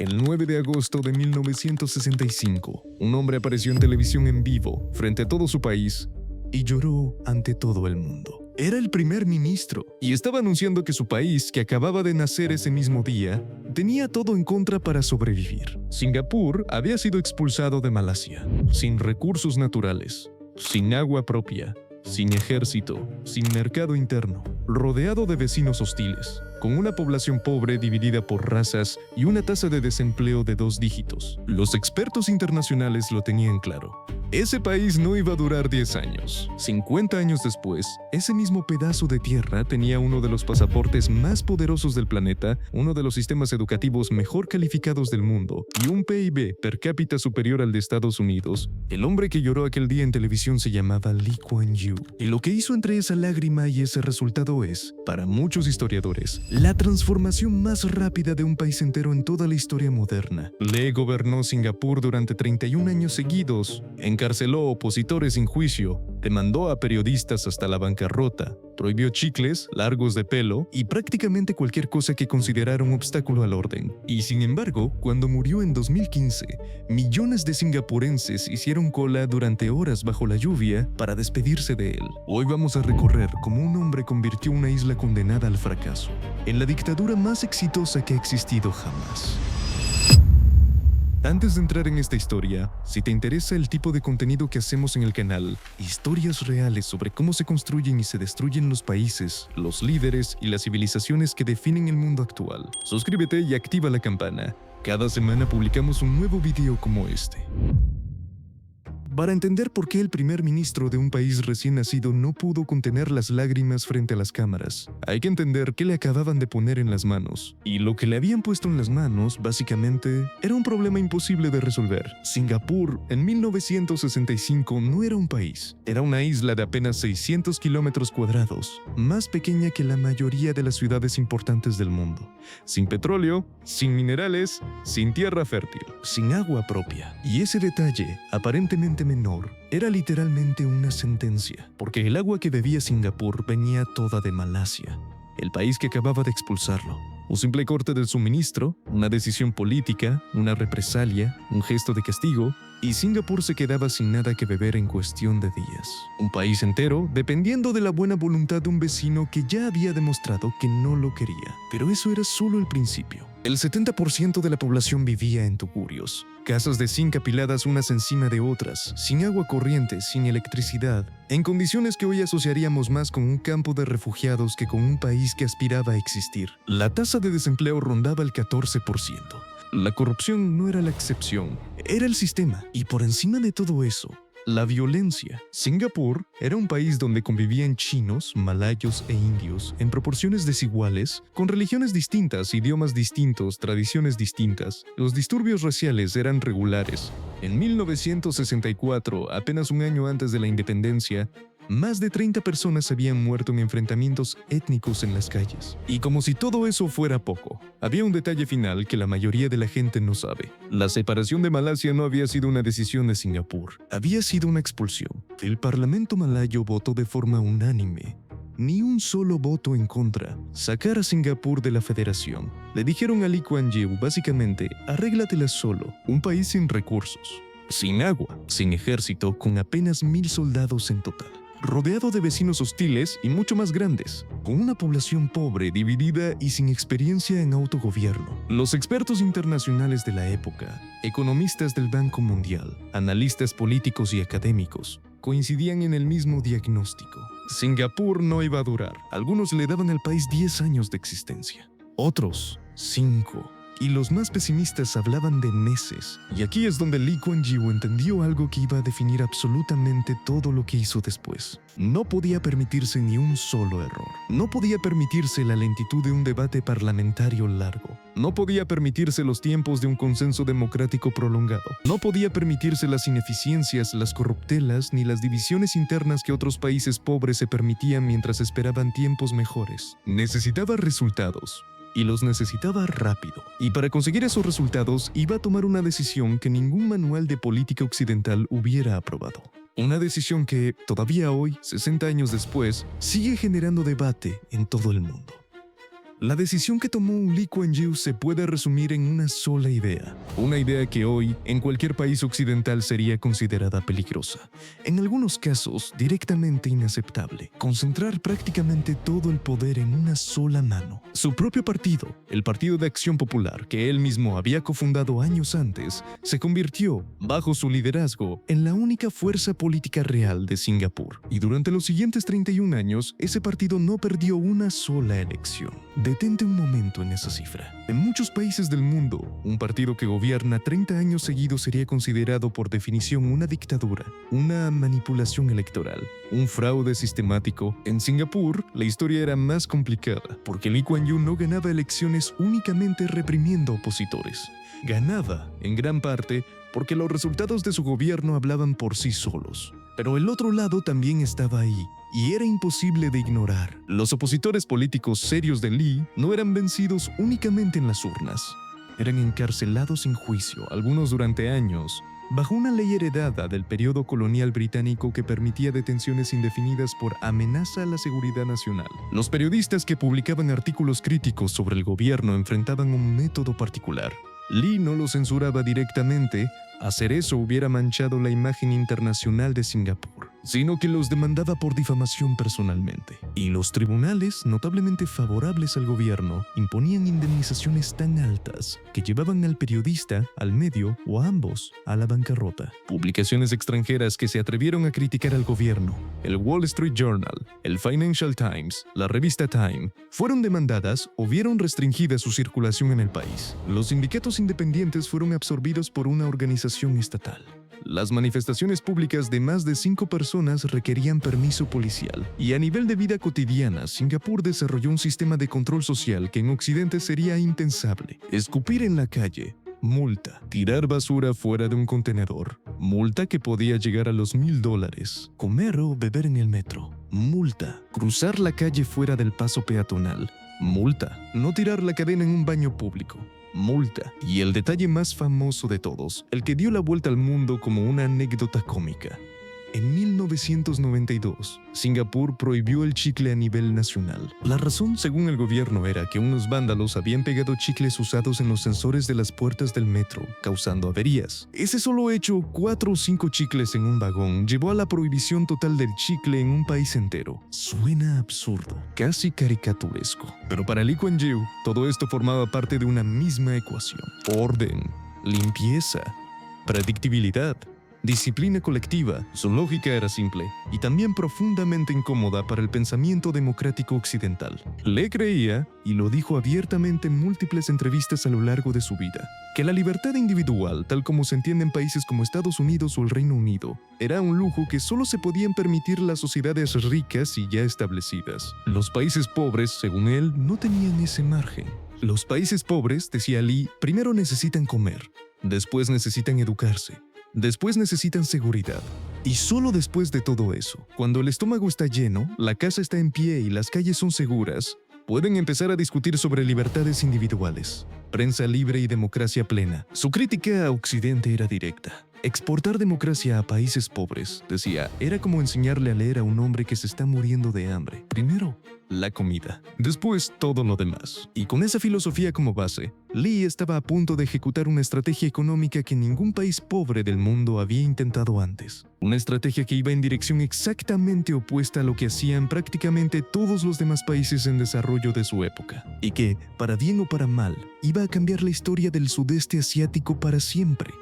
El 9 de agosto de 1965, un hombre apareció en televisión en vivo frente a todo su país y lloró ante todo el mundo. Era el primer ministro y estaba anunciando que su país, que acababa de nacer ese mismo día, tenía todo en contra para sobrevivir. Singapur había sido expulsado de Malasia, sin recursos naturales, sin agua propia, sin ejército, sin mercado interno, rodeado de vecinos hostiles, con una población pobre dividida por razas y una tasa de desempleo de 2 dígitos. Los expertos internacionales lo tenían claro. Ese país no iba a durar 10 años. 50 años después, ese mismo pedazo de tierra tenía uno de los pasaportes más poderosos del planeta, uno de los sistemas educativos mejor calificados del mundo y un PIB per cápita superior al de Estados Unidos. El hombre que lloró aquel día en televisión se llamaba Lee Kuan Yew. Y lo que hizo entre esa lágrima y ese resultado es, para muchos historiadores, la transformación más rápida de un país entero en toda la historia moderna. Lee gobernó Singapur durante 31 años seguidos, encarceló opositores sin juicio, demandó a periodistas hasta la bancarrota, prohibió chicles, largos de pelo y prácticamente cualquier cosa que considerara un obstáculo al orden. Y sin embargo, cuando murió en 2015, millones de singapurenses hicieron cola durante horas bajo la lluvia para despedirse de él. Hoy vamos a recorrer cómo un hombre convirtió una isla condenada al fracaso en la dictadura más exitosa que ha existido jamás. Antes de entrar en esta historia, si te interesa el tipo de contenido que hacemos en el canal, historias reales sobre cómo se construyen y se destruyen los países, los líderes y las civilizaciones que definen el mundo actual, suscríbete y activa la campana. Cada semana publicamos un nuevo video como este. Para entender por qué el primer ministro de un país recién nacido no pudo contener las lágrimas frente a las cámaras, hay que entender qué le acababan de poner en las manos. Y lo que le habían puesto en las manos, básicamente, era un problema imposible de resolver. Singapur, en 1965, no era un país. Era una isla de apenas 600 kilómetros cuadrados, más pequeña que la mayoría de las ciudades importantes del mundo. Sin petróleo, sin minerales, sin tierra fértil, sin agua propia. Y ese detalle, aparentemente menor, era literalmente una sentencia, porque el agua que bebía Singapur venía toda de Malasia, el país que acababa de expulsarlo. Un simple corte del suministro, una decisión política, una represalia, un gesto de castigo, y Singapur se quedaba sin nada que beber en cuestión de días. Un país entero dependiendo de la buena voluntad de un vecino que ya había demostrado que no lo quería. Pero eso era solo el principio. El 70% de la población vivía en tugurios, casas de zinc apiladas unas encima de otras, sin agua corriente, sin electricidad, en condiciones que hoy asociaríamos más con un campo de refugiados que con un país que aspiraba a existir. La tasa de desempleo rondaba el 14%. La corrupción no era la excepción, era el sistema. Y por encima de todo eso, la violencia. Singapur era un país donde convivían chinos, malayos e indios en proporciones desiguales, con religiones distintas, idiomas distintos, tradiciones distintas. Los disturbios raciales eran regulares. En 1964, apenas un año antes de la independencia, más de 30 personas habían muerto en enfrentamientos étnicos en las calles. Y como si todo eso fuera poco, había un detalle final que la mayoría de la gente no sabe. La separación de Malasia no había sido una decisión de Singapur, había sido una expulsión. El parlamento malayo votó de forma unánime. Ni un solo voto en contra. Sacar a Singapur de la federación. Le dijeron a Lee Kuan Yew, básicamente, arréglatela solo. Un país sin recursos, sin agua, sin ejército, con apenas 1000 soldados en total, rodeado de vecinos hostiles y mucho más grandes, con una población pobre, dividida y sin experiencia en autogobierno. Los expertos internacionales de la época, economistas del Banco Mundial, analistas políticos y académicos, coincidían en el mismo diagnóstico. Singapur no iba a durar. Algunos le daban al país 10 años de existencia, otros 5. Y los más pesimistas hablaban de meses. Y aquí es donde Lee Kuan Yew entendió algo que iba a definir absolutamente todo lo que hizo después. No podía permitirse ni un solo error. No podía permitirse la lentitud de un debate parlamentario largo. No podía permitirse los tiempos de un consenso democrático prolongado. No podía permitirse las ineficiencias, las corruptelas, ni las divisiones internas que otros países pobres se permitían mientras esperaban tiempos mejores. Necesitaba resultados. Y los necesitaba rápido. Y para conseguir esos resultados iba a tomar una decisión que ningún manual de política occidental hubiera aprobado. Una decisión que, todavía hoy, 60 años después, sigue generando debate en todo el mundo. La decisión que tomó Lee Kuan Yew se puede resumir en una sola idea. Una idea que hoy, en cualquier país occidental, sería considerada peligrosa. En algunos casos, directamente inaceptable. Concentrar prácticamente todo el poder en una sola mano. Su propio partido, el Partido de Acción Popular, que él mismo había cofundado años antes, se convirtió, bajo su liderazgo, en la única fuerza política real de Singapur. Y durante los siguientes 31 años, ese partido no perdió una sola elección. Detente un momento en esa cifra. En muchos países del mundo, un partido que gobierna 30 años seguidos sería considerado por definición una dictadura, una manipulación electoral, un fraude sistemático. En Singapur, la historia era más complicada, porque Lee Kuan Yew no ganaba elecciones únicamente reprimiendo opositores. Ganaba, en gran parte, porque los resultados de su gobierno hablaban por sí solos. Pero el otro lado también estaba ahí, y era imposible de ignorar. Los opositores políticos serios de Lee no eran vencidos únicamente en las urnas. Eran encarcelados sin juicio, algunos durante años, bajo una ley heredada del periodo colonial británico que permitía detenciones indefinidas por amenaza a la seguridad nacional. Los periodistas que publicaban artículos críticos sobre el gobierno enfrentaban un método particular. Lee no lo censuraba directamente. Hacer eso hubiera manchado la imagen internacional de Singapur, sino que los demandaba por difamación personalmente. Y los tribunales, notablemente favorables al gobierno, imponían indemnizaciones tan altas que llevaban al periodista, al medio o a ambos a la bancarrota. Publicaciones extranjeras que se atrevieron a criticar al gobierno, el Wall Street Journal, el Financial Times, la revista Time, fueron demandadas o vieron restringida su circulación en el país. Los sindicatos independientes fueron absorbidos por una organización estatal. Las manifestaciones públicas de más de 5 personas requerían permiso policial, y a nivel de vida cotidiana, Singapur desarrolló un sistema de control social que en Occidente sería impensable. Escupir en la calle, multa. Tirar basura fuera de un contenedor, multa que podía llegar a los $1,000. Comer o beber en el metro, multa. Cruzar la calle fuera del paso peatonal, multa. No tirar la cadena en un baño público, multa. Y el detalle más famoso de todos, el que dio la vuelta al mundo como una anécdota cómica. En 1992, Singapur prohibió el chicle a nivel nacional. La razón, según el gobierno, era que unos vándalos habían pegado chicles usados en los sensores de las puertas del metro, causando averías. Ese solo hecho, 4 o 5 chicles en un vagón, llevó a la prohibición total del chicle en un país entero. Suena absurdo, casi caricaturesco. Pero para Lee Kuan Yew, todo esto formaba parte de una misma ecuación. Orden, limpieza, predictibilidad, disciplina colectiva. Su lógica era simple y también profundamente incómoda para el pensamiento democrático occidental. Le creía, y lo dijo abiertamente en múltiples entrevistas a lo largo de su vida, que la libertad individual, tal como se entiende en países como Estados Unidos o el Reino Unido, era un lujo que solo se podían permitir las sociedades ricas y ya establecidas. Los países pobres, según él, no tenían ese margen. Los países pobres, decía Lee, primero necesitan comer, después necesitan educarse, después necesitan seguridad. Y solo después de todo eso, cuando el estómago está lleno, la casa está en pie y las calles son seguras, pueden empezar a discutir sobre libertades individuales, prensa libre y democracia plena. Su crítica a Occidente era directa. Exportar democracia a países pobres, decía, era como enseñarle a leer a un hombre que se está muriendo de hambre. Primero, la comida. Después, todo lo demás. Y con esa filosofía como base, Lee estaba a punto de ejecutar una estrategia económica que ningún país pobre del mundo había intentado antes. Una estrategia que iba en dirección exactamente opuesta a lo que hacían prácticamente todos los demás países en desarrollo de su época. Y que, para bien o para mal, iba a cambiar la historia del sudeste asiático para siempre.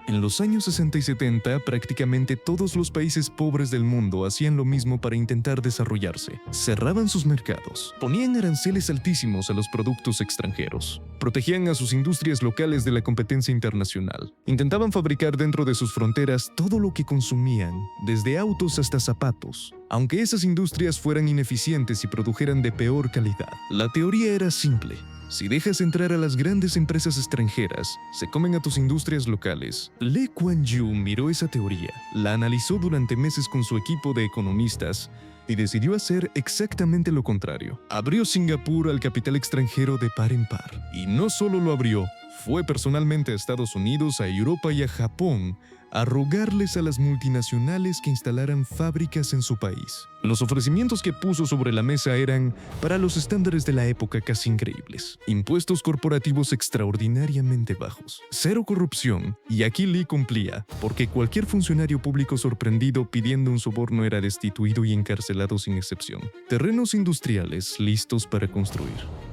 En los años 60 y 70, prácticamente todos los países pobres del mundo hacían lo mismo para intentar desarrollarse. Cerraban sus mercados, ponían aranceles altísimos a los productos extranjeros, protegían a sus industrias locales de la competencia internacional, intentaban fabricar dentro de sus fronteras todo lo que consumían, desde autos hasta zapatos, aunque esas industrias fueran ineficientes y produjeran de peor calidad. La teoría era simple. Si dejas entrar a las grandes empresas extranjeras, se comen a tus industrias locales. Lee Kuan Yew miró esa teoría, la analizó durante meses con su equipo de economistas y decidió hacer exactamente lo contrario. Abrió Singapur al capital extranjero de par en par. Y no solo lo abrió, fue personalmente a Estados Unidos, a Europa y a Japón a rogarles a las multinacionales que instalaran fábricas en su país. Los ofrecimientos que puso sobre la mesa eran, para los estándares de la época, casi increíbles. Impuestos corporativos extraordinariamente bajos, cero corrupción, y aquí Lee cumplía, porque cualquier funcionario público sorprendido pidiendo un soborno era destituido y encarcelado sin excepción. Terrenos industriales listos para construir.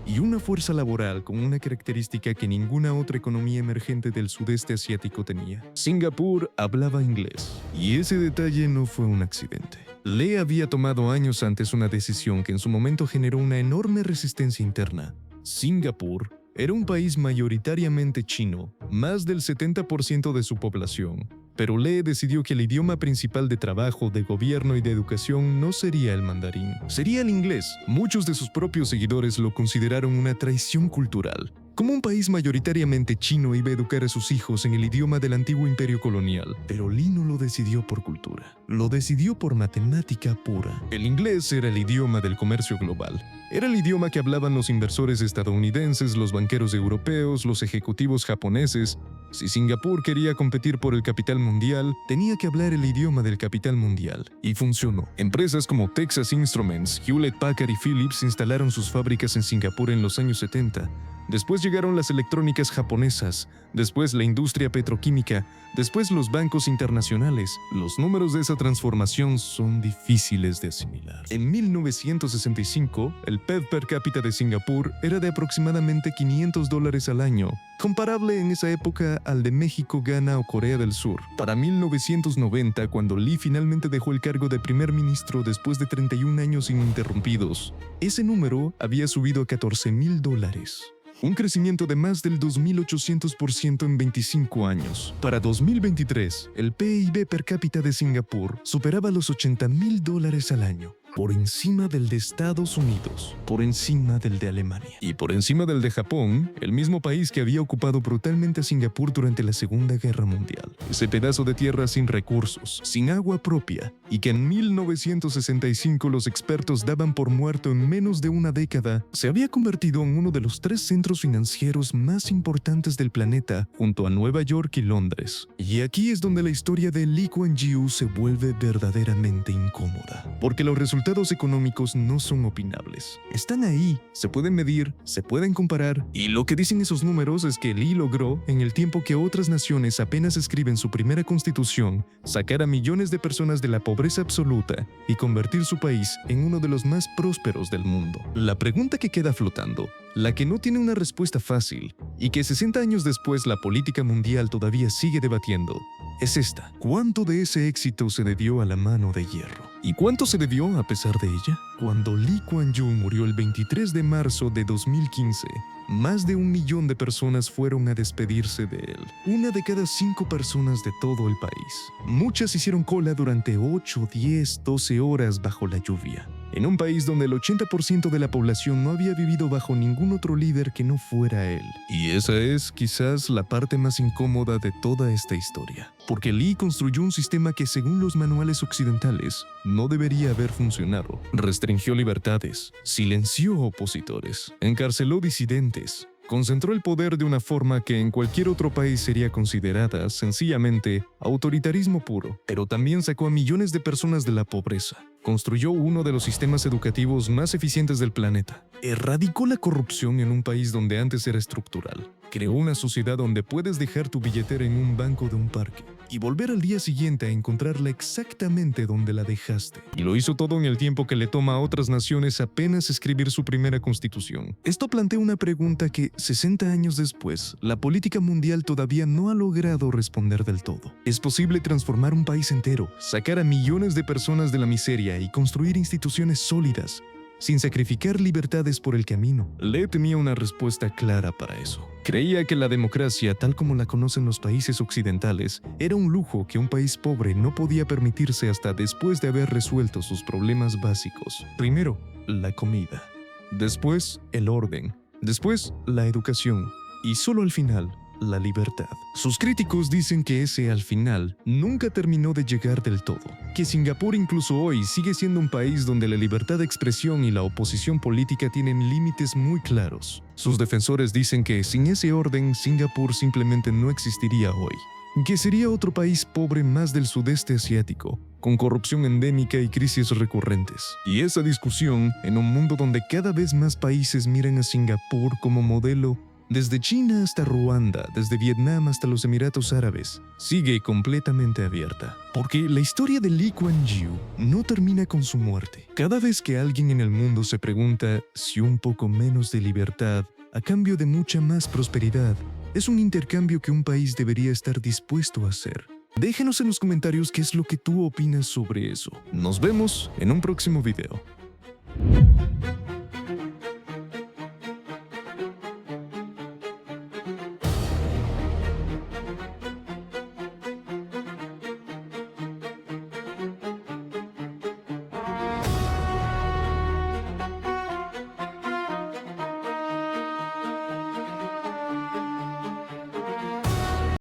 Y una fuerza laboral con una característica que ninguna otra economía emergente del sudeste asiático tenía. Singapur hablaba inglés, y ese detalle no fue un accidente. Lee había tomado años antes una decisión que en su momento generó una enorme resistencia interna. Singapur era un país mayoritariamente chino, más del 70% de su población, pero Lee decidió que el idioma principal de trabajo, de gobierno y de educación no sería el mandarín, sería el inglés. Muchos de sus propios seguidores lo consideraron una traición cultural. Como un país mayoritariamente chino iba a educar a sus hijos en el idioma del antiguo imperio colonial, pero Lee no lo decidió por cultura, lo decidió por matemática pura. El inglés era el idioma del comercio global. Era el idioma que hablaban los inversores estadounidenses, los banqueros europeos, los ejecutivos japoneses. Si Singapur quería competir por el capital mundial, tenía que hablar el idioma del capital mundial. Y funcionó. Empresas como Texas Instruments, Hewlett Packard y Philips instalaron sus fábricas en Singapur en los años 70. Después llegaron las electrónicas japonesas, después la industria petroquímica, después los bancos internacionales. Los números de esa transformación son difíciles de asimilar. En 1965, el PIB per cápita de Singapur era de aproximadamente $500 al año, comparable en esa época al de México, Ghana o Corea del Sur. Para 1990, cuando Lee finalmente dejó el cargo de primer ministro después de 31 años ininterrumpidos, ese número había subido a $14,000. Un crecimiento de más del 2.800% en 25 años. Para 2023, el PIB per cápita de Singapur superaba los $80,000 al año, por encima del de Estados Unidos, por encima del de Alemania y por encima del de Japón, el mismo país que había ocupado brutalmente a Singapur durante la Segunda Guerra Mundial. Ese pedazo de tierra sin recursos, sin agua propia, y que en 1965 los expertos daban por muerto en menos de una década, se había convertido en uno de los 3 centros financieros más importantes del planeta, junto a Nueva York y Londres. Y aquí es donde la historia de Lee Kuan Yew se vuelve verdaderamente incómoda, porque los resultados económicos no son opinables. Están ahí, se pueden medir, se pueden comparar, y lo que dicen esos números es que Lee logró, en el tiempo que otras naciones apenas escriben su primera constitución, sacar a millones de personas de la pobreza absoluta y convertir su país en uno de los más prósperos del mundo. La pregunta que queda flotando, la que no tiene una respuesta fácil, y que 60 años después la política mundial todavía sigue debatiendo, es esta. ¿Cuánto de ese éxito se debió a la mano de hierro? ¿Y cuánto se debió a pesar de ella? Cuando Lee Kuan Yew murió el 23 de marzo de 2015, más de 1 millón de personas fueron a despedirse de él. 1 de cada 5 personas de todo el país. Muchas hicieron cola durante 8, 10, 12 horas bajo la lluvia. En un país donde el 80% de la población no había vivido bajo ningún otro líder que no fuera él. Y esa es, quizás, la parte más incómoda de toda esta historia. Porque Lee construyó un sistema que, según los manuales occidentales, no debería haber funcionado. Restringió libertades, silenció opositores, encarceló disidentes, concentró el poder de una forma que en cualquier otro país sería considerada, sencillamente, autoritarismo puro. Pero también sacó a millones de personas de la pobreza. Construyó uno de los sistemas educativos más eficientes del planeta. Erradicó la corrupción en un país donde antes era estructural. Creó una sociedad donde puedes dejar tu billetera en un banco de un parque y volver al día siguiente a encontrarla exactamente donde la dejaste. Y lo hizo todo en el tiempo que le toma a otras naciones apenas escribir su primera constitución. Esto plantea una pregunta que, 60 años después, la política mundial todavía no ha logrado responder del todo. ¿Es posible transformar un país entero, sacar a millones de personas de la miseria y construir instituciones sólidas, sin sacrificar libertades por el camino? Lee tenía una respuesta clara para eso. Creía que la democracia, tal como la conocen los países occidentales, era un lujo que un país pobre no podía permitirse hasta después de haber resuelto sus problemas básicos. Primero, la comida. Después, el orden. Después, la educación. Y solo al final, la libertad. Sus críticos dicen que ese al final nunca terminó de llegar del todo, que Singapur incluso hoy sigue siendo un país donde la libertad de expresión y la oposición política tienen límites muy claros. Sus defensores dicen que sin ese orden, Singapur simplemente no existiría hoy. que sería otro país pobre más del sudeste asiático, con corrupción endémica y crisis recurrentes. Y esa discusión, en un mundo donde cada vez más países miran a Singapur como modelo, desde China hasta Ruanda, desde Vietnam hasta los Emiratos Árabes, sigue completamente abierta. Porque la historia de Lee Kuan Yew no termina con su muerte. Cada vez que alguien en el mundo se pregunta si un poco menos de libertad a cambio de mucha más prosperidad es un intercambio que un país debería estar dispuesto a hacer. Déjanos en los comentarios qué es lo que tú opinas sobre eso. Nos vemos en un próximo video.